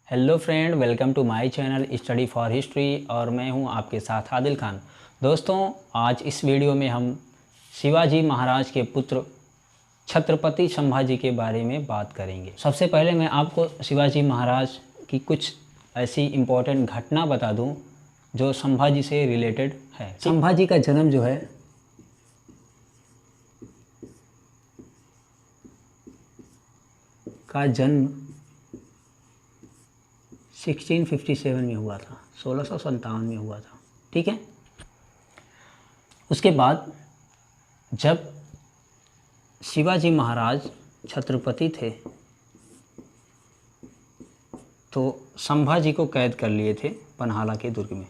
Hello friend, welcome to my channel study for history और मैं हूं आपके साथ आदिल खान। दोस्तों, आज इस वीडियो में हम शिवाजी महाराज के पुत्र छत्रपति संभाजी के बारे में बात करेंगे। सबसे पहले मैं आपको शिवाजी महाराज की कुछ ऐसी इम्पोर्टेंट घटना बता दूं जो संभाजी से रिलेटेड है। संभाजी का जन्म जो है का जन्म 1657 में हुआ था, 1657 में हुआ था। ठीक है। उसके बाद जब शिवाजी महाराज छत्रपति थे तो संभाजी को कैद कर लिए थे पन्हाला के दुर्ग में।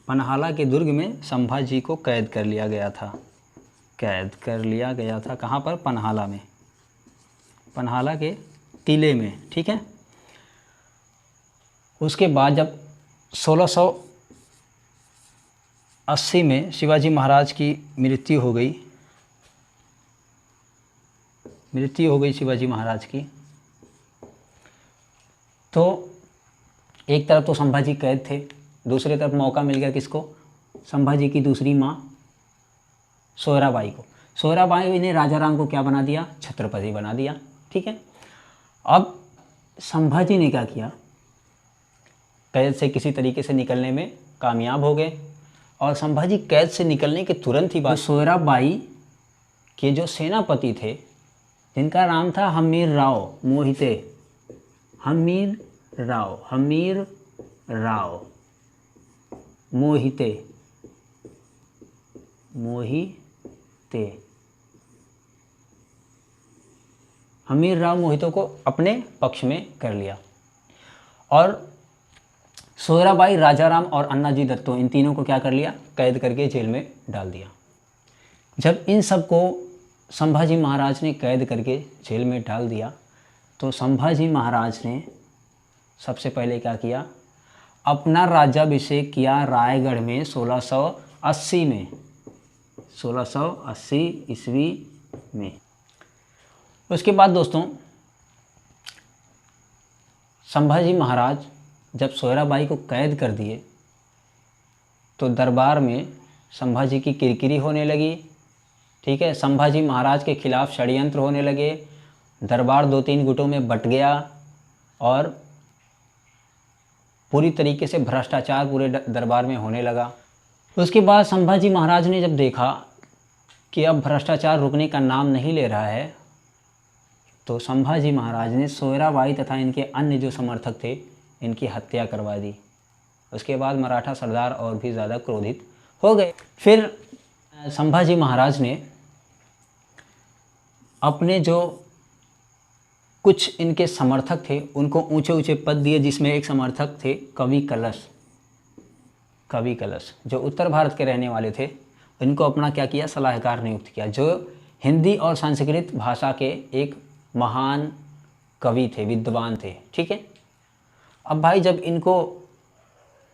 पन्हाला के दुर्ग में संभाजी को कैद कर लिया गया था। कहाँ पर? पन्हाला में, पन्हाला के किले में। ठीक है। उसके बाद जब 1680 में शिवाजी महाराज की मृत्यु हो गई शिवाजी महाराज की, तो एक तरफ तो संभाजी कैद थे, दूसरी तरफ मौका मिल गया किसको? संभाजी की दूसरी माँ सोयराबाई को। सोयराबाई ने राजा राम को क्या बना दिया? छत्रपति बना दिया। ठीक है। अब संभाजी ने क्या किया? कैद से किसी तरीके से निकलने में कामयाब हो गए और संभाजी कैद से निकलने के तुरंत ही बाद सोयराबाई के जो सेनापति थे, जिनका नाम था हमीर राव मोहिते, हमीर राव मोहिते हमीर राव मोहितो को अपने पक्ष में कर लिया और सोयराबाई, राजाराम और अन्नाजी दत्तो, इन तीनों को क्या कर लिया? कैद करके जेल में डाल दिया। जब इन सब को संभाजी महाराज ने कैद करके जेल में डाल दिया तो संभाजी महाराज ने सबसे पहले क्या किया? अपना राज्याभिषेक किया रायगढ़ में 1680 ईस्वी में। उसके बाद दोस्तों, संभाजी महाराज जब सोयराबाई को कैद कर दिए तो दरबार में संभाजी की किरकिरी होने लगी। ठीक है। संभाजी महाराज के खिलाफ षड्यंत्र होने लगे। दरबार 2-3 गुटों में बट गया और पूरी तरीके से भ्रष्टाचार पूरे दरबार में होने लगा। उसके बाद संभाजी महाराज ने जब देखा कि अब भ्रष्टाचार रुकने का नाम नहीं ले रहा है तो संभाजी महाराज ने सोयराबाई तथा इनके अन्य जो समर्थक थे, इनकी हत्या करवा दी। उसके बाद मराठा सरदार और भी ज़्यादा क्रोधित हो गए। फिर संभाजी महाराज ने अपने जो कुछ इनके समर्थक थे उनको ऊंचे ऊंचे पद दिए, जिसमें एक समर्थक थे कवि कलश, जो उत्तर भारत के रहने वाले थे। इनको अपना क्या किया? सलाहकार नियुक्त किया, जो हिंदी और संस्कृत भाषा के एक महान कवि थे, विद्वान थे। ठीक है। अब भाई जब इनको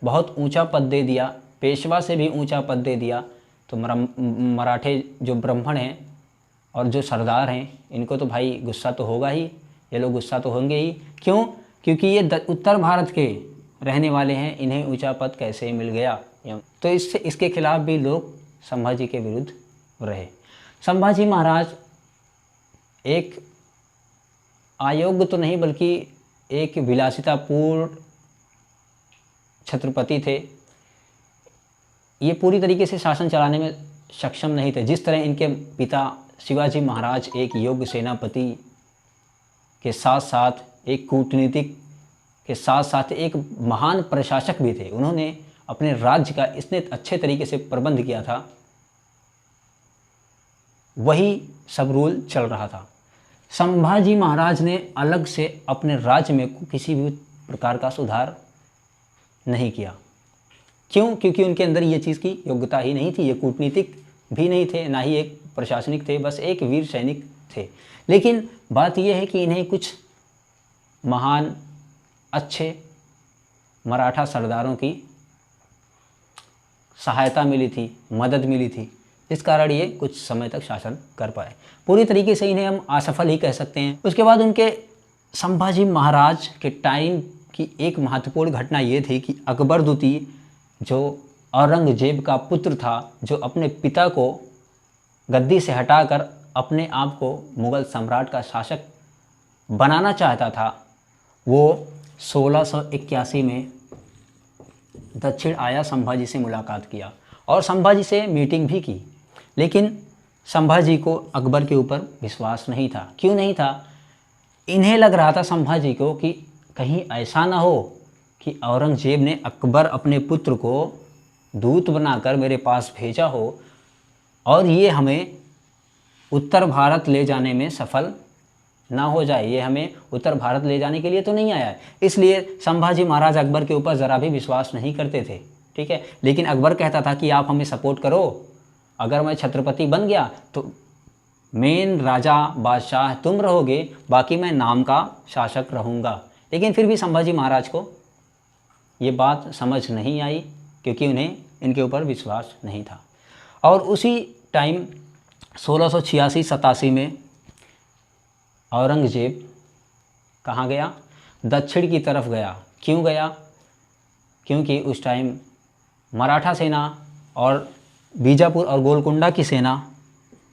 बहुत ऊंचा पद दे दिया, पेशवा से भी ऊंचा पद दे दिया, तो मराठे जो ब्राह्मण हैं और जो सरदार हैं, इनको तो भाई गुस्सा तो होगा ही, ये लोग गुस्सा तो होंगे ही। क्यों? क्योंकि ये उत्तर भारत के रहने वाले हैं, इन्हें ऊंचा पद कैसे मिल गया? तो इसके खिलाफ भी लोग संभाजी के विरुद्ध रहे। संभाजी महाराज एक अयोग्य तो नहीं बल्कि एक विलासितापूर्ण छत्रपति थे। ये पूरी तरीके से शासन चलाने में सक्षम नहीं थे। जिस तरह इनके पिता शिवाजी महाराज एक योग्य सेनापति के साथ साथ एक कूटनीतिक के साथ साथ एक महान प्रशासक भी थे। उन्होंने अपने राज्य का इतने अच्छे तरीके से प्रबंध किया था, वही सब रूल चल रहा था। संभाजी महाराज ने अलग से अपने राज्य में किसी भी प्रकार का सुधार नहीं किया। क्यों? क्योंकि उनके अंदर ये चीज़ की योग्यता ही नहीं थी। ये कूटनीतिक भी नहीं थे, ना ही एक प्रशासनिक थे, बस एक वीर सैनिक थे। लेकिन बात यह है कि इन्हें कुछ महान अच्छे मराठा सरदारों की सहायता मिली थी, मदद मिली थी, इस कारण ये कुछ समय तक शासन कर पाए। पूरी तरीके से इन्हें हम असफल ही कह सकते हैं। उसके बाद उनके संभाजी महाराज के टाइम की एक महत्वपूर्ण घटना ये थी कि अकबर द्वितीय जो औरंगजेब का पुत्र था, जो अपने पिता को गद्दी से हटाकर अपने आप को मुग़ल सम्राट का शासक बनाना चाहता था, वो 1681 में दक्षिण आया, संभाजी से मुलाकात किया और संभाजी से मीटिंग भी की। लेकिन संभाजी को अकबर के ऊपर विश्वास नहीं था। क्यों नहीं था? इन्हें लग रहा था संभाजी को कि कहीं ऐसा ना हो कि औरंगजेब ने अकबर अपने पुत्र को दूत बनाकर मेरे पास भेजा हो और ये हमें उत्तर भारत ले जाने में सफल ना हो जाए, ये हमें उत्तर भारत ले जाने के लिए तो नहीं आया है। इसलिए संभाजी महाराज अकबर के ऊपर ज़रा भी विश्वास नहीं करते थे, ठीक है। लेकिन अकबर कहता था कि आप हमें सपोर्ट करो, अगर मैं छत्रपति बन गया तो मेन राजा बादशाह तुम रहोगे, बाकी मैं नाम का शासक रहूँगा। लेकिन फिर भी संभाजी महाराज को ये बात समझ नहीं आई, क्योंकि उन्हें इनके ऊपर विश्वास नहीं था। और उसी टाइम 1686-87 में औरंगजेब कहाँ गया? दक्षिण की तरफ गया। क्यों गया? क्योंकि उस टाइम मराठा सेना और बीजापुर और गोलकुंडा की सेना,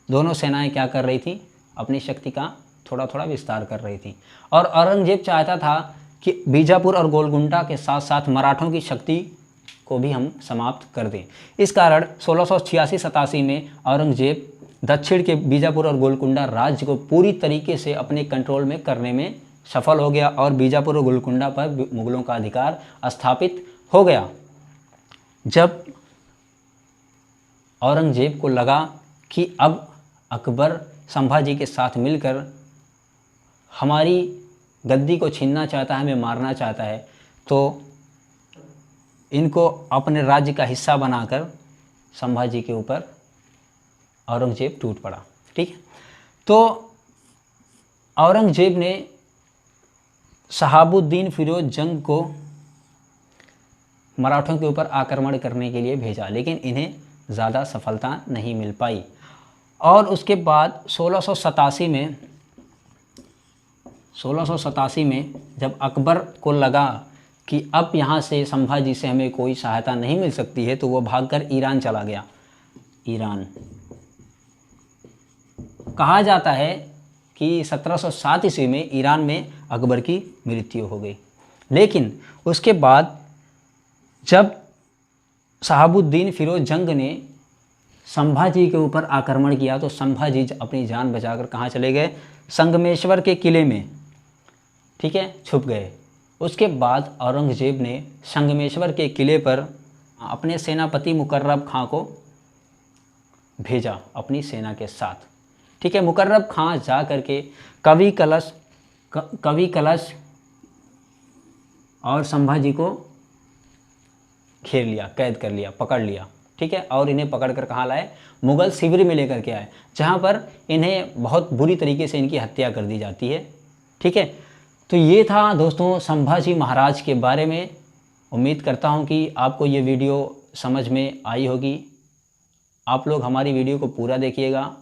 दोनों सेनाएं क्या कर रही थी? अपनी शक्ति का थोड़ा थोड़ा विस्तार कर रही थी। और औरंगजेब चाहता था कि बीजापुर और गोलकुंडा के साथ साथ मराठों की शक्ति को भी हम समाप्त कर दें। इस कारण 1686-87 में औरंगजेब दक्षिण के बीजापुर और गोलकुंडा राज्य को पूरी तरीके से अपने कंट्रोल में करने में सफल हो गया और बीजापुर और गोलकुंडा पर मुग़लों का अधिकार स्थापित हो गया। जब औरंगजेब को लगा कि अब अकबर संभाजी के साथ मिलकर हमारी गद्दी को छीनना चाहता है, हमें मारना चाहता है, तो इनको अपने राज्य का हिस्सा बनाकर संभाजी के ऊपर औरंगजेब टूट पड़ा, ठीक है। तो औरंगजेब ने शहाबुद्दीन फिरोज जंग को मराठों के ऊपर आक्रमण करने के लिए भेजा, लेकिन इन्हें ज़्यादा सफलता नहीं मिल पाई। और उसके बाद 1687 में जब अकबर को लगा कि अब यहाँ से संभाजी से हमें कोई सहायता नहीं मिल सकती है, तो वो भागकर ईरान चला गया। ईरान कहा जाता है कि 1707 ईस्वी में ईरान में अकबर की मृत्यु हो गई। लेकिन उसके बाद जब शहाबुद्दीन फिरोज जंग ने संभाजी के ऊपर आक्रमण किया, तो संभाजी अपनी जान बचाकर कहाँ चले गए? संगमेश्वर के किले में, ठीक है, छुप गए। उसके बाद औरंगजेब ने संगमेश्वर के किले पर अपने सेनापति मुकर्रब खां को भेजा अपनी सेना के साथ, ठीक है। मुकर्रब खां जा करके कवि कलश और संभाजी को घेर लिया, कैद कर लिया, पकड़ लिया, ठीक है। और इन्हें पकड़कर कहाँ लाए? मुग़ल शिविर में लेकर के आए, जहाँ पर इन्हें बहुत बुरी तरीके से इनकी हत्या कर दी जाती है, ठीक है। तो ये था दोस्तों संभाजी महाराज के बारे में। उम्मीद करता हूँ कि आपको ये वीडियो समझ में आई होगी। आप लोग हमारी वीडियो को पूरा देखिएगा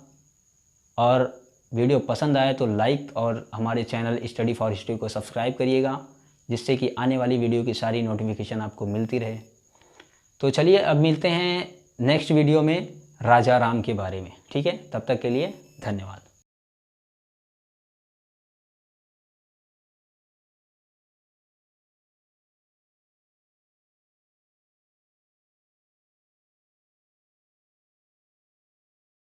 और वीडियो पसंद आए तो लाइक और हमारे चैनल स्टडी फॉर हिस्ट्री को सब्सक्राइब करिएगा, जिससे कि आने वाली वीडियो की सारी नोटिफिकेशन आपको मिलती रहे। तो चलिए अब मिलते हैं नेक्स्ट वीडियो में राजा राम के बारे में, ठीक है। तब तक के लिए धन्यवाद।